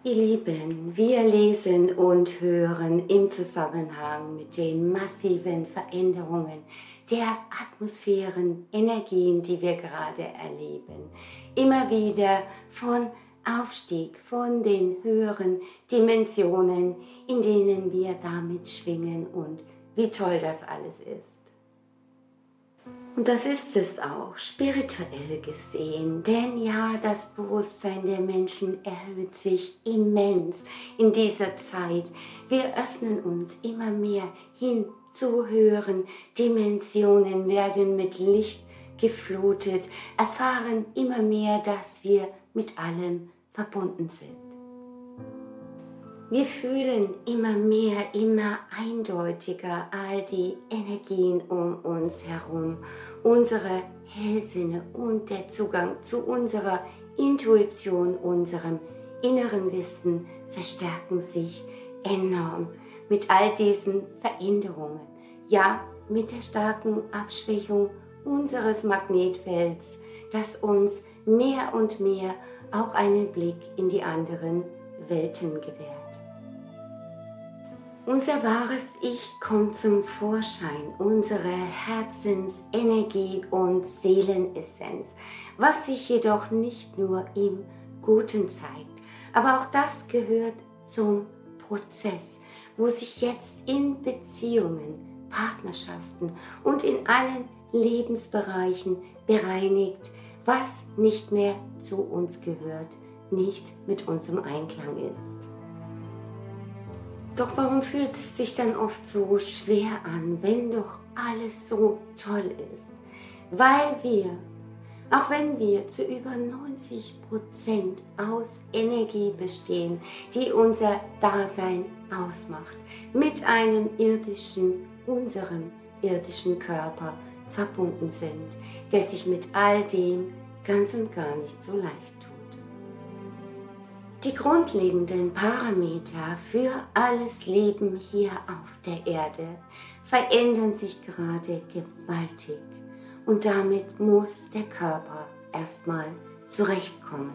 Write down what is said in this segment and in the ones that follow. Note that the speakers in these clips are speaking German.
Ihr Lieben, wir lesen und hören im Zusammenhang mit den massiven Veränderungen der Atmosphären, Energien, die wir gerade erleben, immer wieder von Aufstieg, von den höheren Dimensionen, in denen wir damit schwingen und wie toll das alles ist. Und das ist es auch, spirituell gesehen, denn ja, das Bewusstsein der Menschen erhöht sich immens in dieser Zeit. Wir öffnen uns immer mehr hin zu höheren Dimensionen, werden mit Licht geflutet, erfahren immer mehr, dass wir mit allem verbunden sind. Wir fühlen immer mehr, immer eindeutiger all die Energien um uns herum. Unsere Hellsinne und der Zugang zu unserer Intuition, unserem inneren Wissen verstärken sich enorm mit all diesen Veränderungen. Ja, mit der starken Abschwächung unseres Magnetfelds, das uns mehr und mehr auch einen Blick in die anderen Welten gewährt. Unser wahres Ich kommt zum Vorschein, unsere Herzensenergie und Seelenessenz, was sich jedoch nicht nur im Guten zeigt, aber auch das gehört zum Prozess, wo sich jetzt in Beziehungen, Partnerschaften und in allen Lebensbereichen bereinigt, was nicht mehr zu uns gehört, nicht mit unserem Einklang ist. Doch warum fühlt es sich dann oft so schwer an, wenn doch alles so toll ist? Weil wir, auch wenn wir zu über 90% aus Energie bestehen, die unser Dasein ausmacht, mit einem unserem irdischen Körper verbunden sind, der sich mit all dem ganz und gar nicht so leicht tut. Die grundlegenden Parameter für alles Leben hier auf der Erde verändern sich gerade gewaltig und damit muss der Körper erstmal zurechtkommen.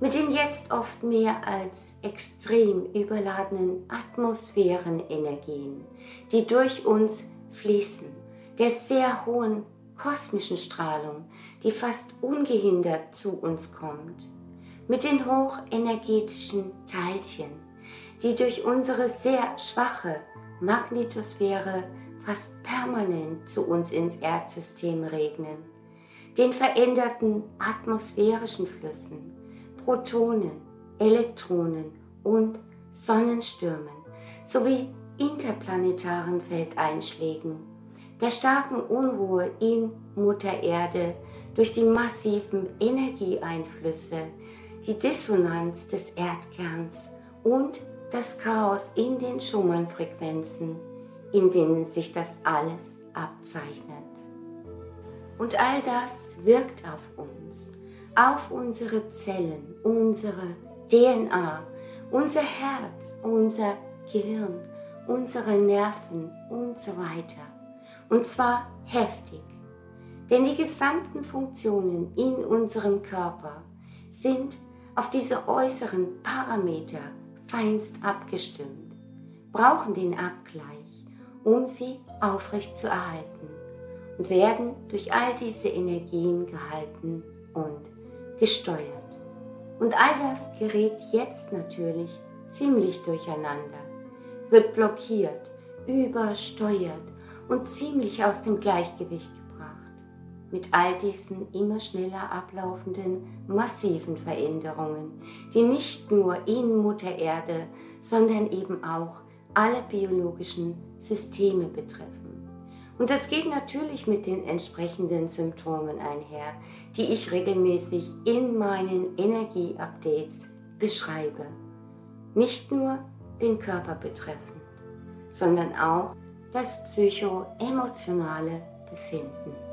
Mit den jetzt oft mehr als extrem überladenen Atmosphärenenergien, die durch uns fließen, der sehr hohen kosmischen Strahlung, die fast ungehindert zu uns kommt, mit den hochenergetischen Teilchen, die durch unsere sehr schwache Magnetosphäre fast permanent zu uns ins Erdsystem regnen, den veränderten atmosphärischen Flüssen, Protonen, Elektronen und Sonnenstürmen sowie interplanetaren Feldeinschlägen, der starken Unruhe in Mutter Erde durch die massiven Energieeinflüsse, die Dissonanz des Erdkerns und das Chaos in den Schumann-Frequenzen, in denen sich das alles abzeichnet. Und all das wirkt auf uns, auf unsere Zellen, unsere DNA, unser Herz, unser Gehirn, unsere Nerven und so weiter. Und zwar heftig, denn die gesamten Funktionen in unserem Körper sind auf diese äußeren Parameter feinst abgestimmt, brauchen den Abgleich, um sie aufrecht zu erhalten und werden durch all diese Energien gehalten und gesteuert. Und all das gerät jetzt natürlich ziemlich durcheinander, wird blockiert, übersteuert und ziemlich aus dem Gleichgewicht gebracht mit all diesen immer schneller ablaufenden massiven Veränderungen, die nicht nur in Mutter Erde, sondern eben auch alle biologischen Systeme betreffen. Und das geht natürlich mit den entsprechenden Symptomen einher, die ich regelmäßig in meinen Energie-Updates beschreibe. Nicht nur den Körper betreffend, sondern auch das psycho-emotionale Befinden.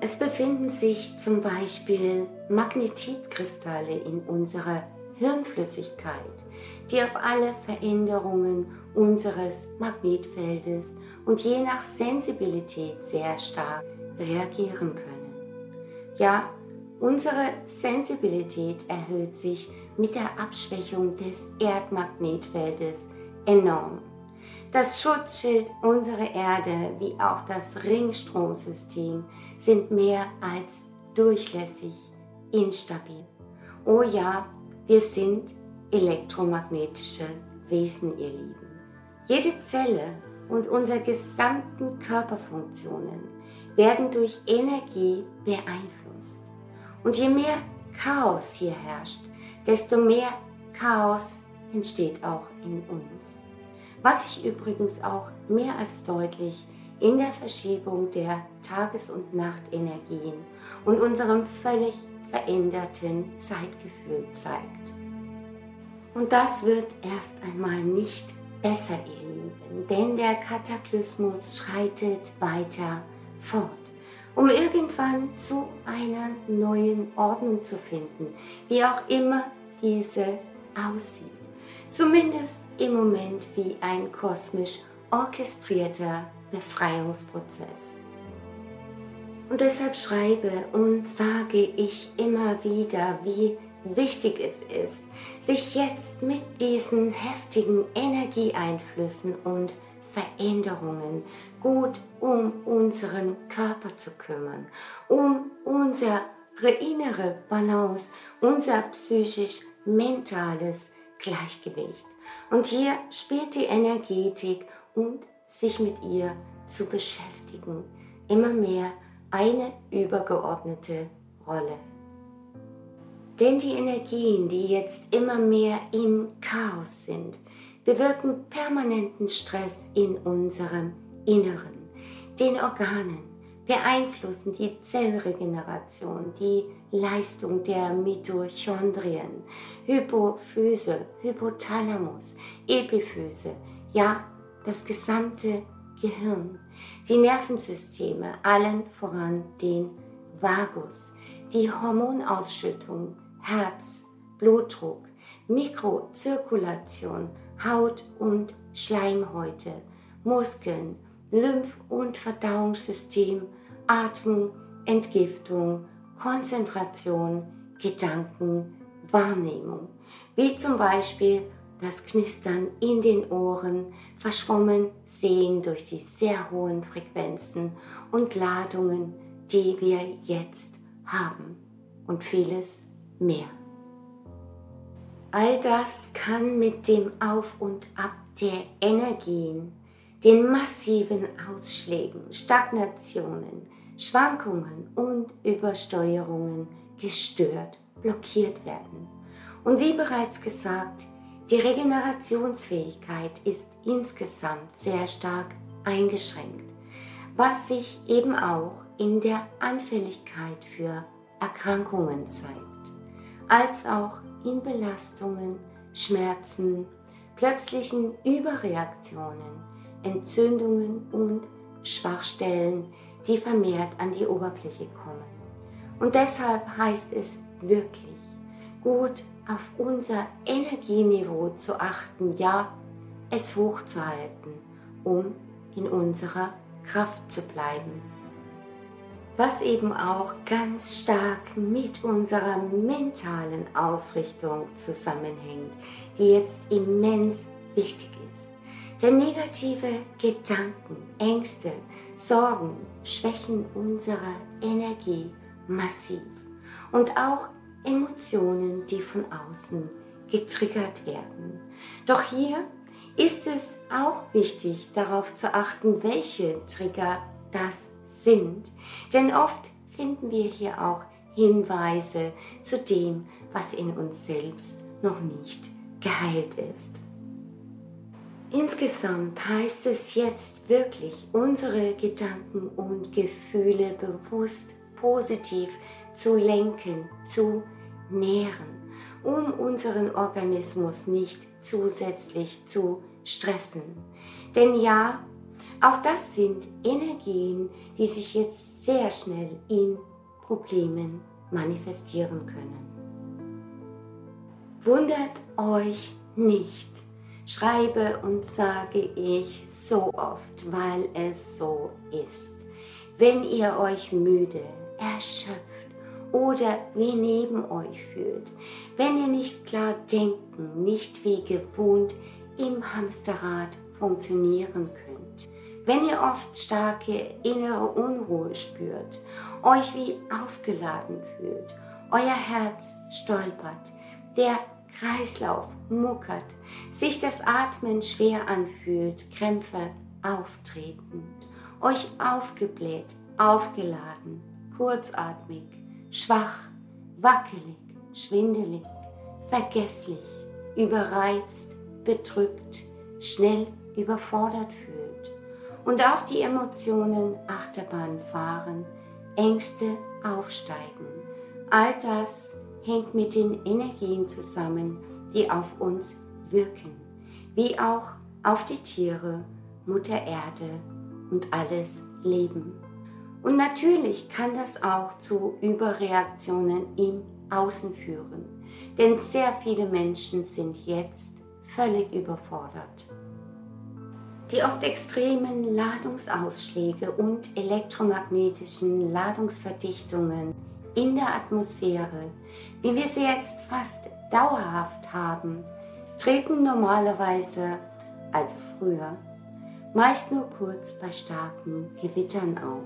Es befinden sich zum Beispiel Magnetitkristalle in unserer Hirnflüssigkeit, die auf alle Veränderungen unseres Magnetfeldes und je nach Sensibilität sehr stark reagieren können. Ja, Unsere Sensibilität erhöht sich mit der Abschwächung des Erdmagnetfeldes enorm. Das Schutzschild unserer Erde wie auch das Ringstromsystem sind mehr als durchlässig instabil. Oh ja, wir sind elektromagnetische Wesen, ihr Lieben. Jede Zelle und unsere gesamten Körperfunktionen werden durch Energie beeinflusst. Und je mehr Chaos hier herrscht, desto mehr Chaos entsteht auch in uns. Was sich übrigens auch mehr als deutlich in der Verschiebung der Tages- und Nachtenergien und unserem völlig veränderten Zeitgefühl zeigt. Und das wird erst einmal nicht besser, ihr Lieben, denn der Kataklysmus schreitet weiter fort, um irgendwann zu einer neuen Ordnung zu finden, wie auch immer diese aussieht. Zumindest im Moment wie ein kosmisch orchestrierter Befreiungsprozess. Und deshalb schreibe und sage ich immer wieder, wie wichtig es ist, sich jetzt mit diesen heftigen Energieeinflüssen und Veränderungen gut um unseren Körper zu kümmern, um unsere innere Balance, unser psychisch-mentales Gleichgewicht. Und hier spielt die Energetik und sich mit ihr zu beschäftigen immer mehr eine übergeordnete Rolle. Denn die Energien, die jetzt immer mehr im Chaos sind, bewirken permanenten Stress in unserem Inneren, den Organen, beeinflussen die Zellregeneration, die Leistung der Mitochondrien, Hypophyse, Hypothalamus, Epiphyse, ja das gesamte Gehirn, die Nervensysteme, allen voran den Vagus, die Hormonausschüttung, Herz, Blutdruck, Mikrozirkulation, Haut- und Schleimhäute, Muskeln, Lymph- und Verdauungssystem, Atmung, Entgiftung, Konzentration, Gedanken, Wahrnehmung, wie zum Beispiel das Knistern in den Ohren, verschwommen sehen durch die sehr hohen Frequenzen und Ladungen, die wir jetzt haben und vieles mehr. All das kann mit dem Auf und Ab der Energien, den massiven Ausschlägen, Stagnationen, Schwankungen und Übersteuerungen gestört, blockiert werden. Und wie bereits gesagt, die Regenerationsfähigkeit ist insgesamt sehr stark eingeschränkt, was sich eben auch in der Anfälligkeit für Erkrankungen zeigt, als auch in Belastungen, Schmerzen, plötzlichen Überreaktionen, Entzündungen und Schwachstellen, die vermehrt an die Oberfläche kommen. Und deshalb heißt es wirklich, gut auf unser Energieniveau zu achten, ja, es hochzuhalten, um in unserer Kraft zu bleiben. Was eben auch ganz stark mit unserer mentalen Ausrichtung zusammenhängt, die jetzt immens wichtig ist. Denn negative Gedanken, Ängste, Sorgen schwächen unsere Energie massiv und auch Emotionen, die von außen getriggert werden. Doch hier ist es auch wichtig, darauf zu achten, welche Trigger das sind. Denn oft finden wir hier auch Hinweise zu dem, was in uns selbst noch nicht geheilt ist. Insgesamt heißt es jetzt wirklich, unsere Gedanken und Gefühle bewusst positiv zu lenken, zu nähren, um unseren Organismus nicht zusätzlich zu stressen. Denn ja, auch das sind Energien, die sich jetzt sehr schnell in Problemen manifestieren können. Wundert euch nicht, schreibe und sage ich so oft, weil es so ist. Wenn ihr euch müde, erschöpft oder wie neben euch fühlt, wenn ihr nicht klar denken, nicht wie gewohnt im Hamsterrad funktionieren könnt, wenn ihr oft starke innere Unruhe spürt, euch wie aufgeladen fühlt, euer Herz stolpert, der Kreislauf muckert, sich das Atmen schwer anfühlt, Krämpfe auftreten, euch aufgebläht, aufgeladen, kurzatmig, schwach, wackelig, schwindelig, vergesslich, überreizt, bedrückt, schnell überfordert fühlt und auch die Emotionen Achterbahn fahren, Ängste aufsteigen. All das hängt mit den Energien zusammen, die auf uns wirken, wie auch auf die Tiere, Mutter Erde und alles Leben. Und natürlich kann das auch zu Überreaktionen im Außen führen, denn sehr viele Menschen sind jetzt völlig überfordert. Die oft extremen Ladungsausschläge und elektromagnetischen Ladungsverdichtungen in der Atmosphäre, wie wir sie jetzt fast dauerhaft haben, treten normalerweise, also früher, meist nur kurz bei starken Gewittern auf.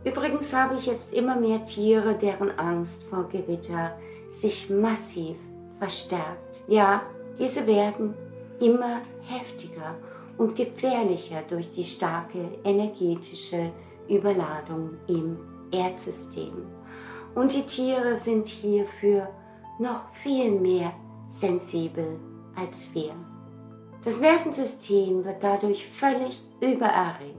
Übrigens habe ich jetzt immer mehr Tiere, deren Angst vor Gewitter sich massiv verstärkt. Ja, diese werden immer heftiger und gefährlicher durch die starke energetische Überladung im Erdsystem. Und die Tiere sind hierfür noch viel mehr sensibel als wir. Das Nervensystem wird dadurch völlig übererregt.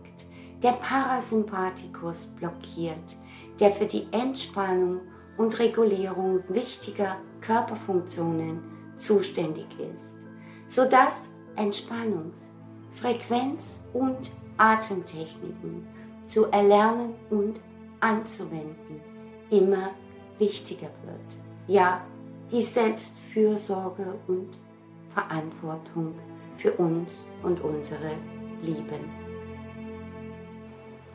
Der Parasympathikus blockiert, der für die Entspannung und Regulierung wichtiger Körperfunktionen zuständig ist, sodass Entspannungs-, Frequenz- und Atemtechniken zu erlernen und anzuwenden immer wichtiger wird. Ja, die Selbstfürsorge und Verantwortung für uns und unsere Lieben.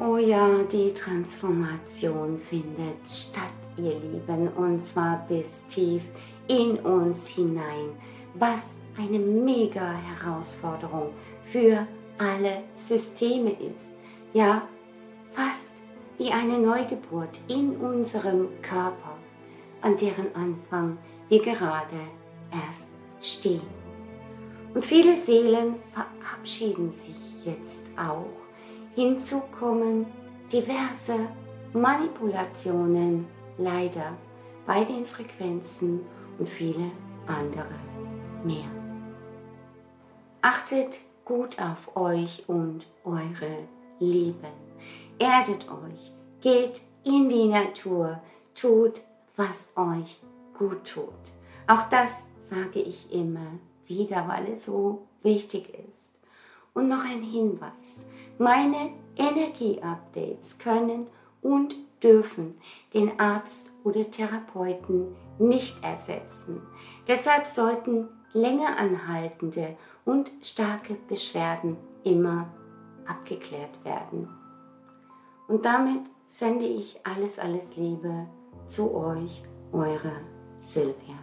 Oh ja, die Transformation findet statt, ihr Lieben, und zwar bis tief in uns hinein, was eine mega Herausforderung für alle Systeme ist. Ja, fast wie eine Neugeburt in unserem Körper, an deren Anfang wir gerade erst stehen. Und viele Seelen verabschieden sich jetzt auch. Hinzu kommen diverse Manipulationen, leider, bei den Frequenzen und viele andere mehr. Achtet gut auf euch und eure Lieben. Erdet euch, geht in die Natur, tut, was euch gut tut. Auch das sage ich immer wieder, weil es so wichtig ist. Und noch ein Hinweis: Meine Energie-Updates können und dürfen den Arzt oder Therapeuten nicht ersetzen. Deshalb sollten länger anhaltende und starke Beschwerden immer abgeklärt werden. Und damit sende ich alles Liebe zu euch, eure Silvia.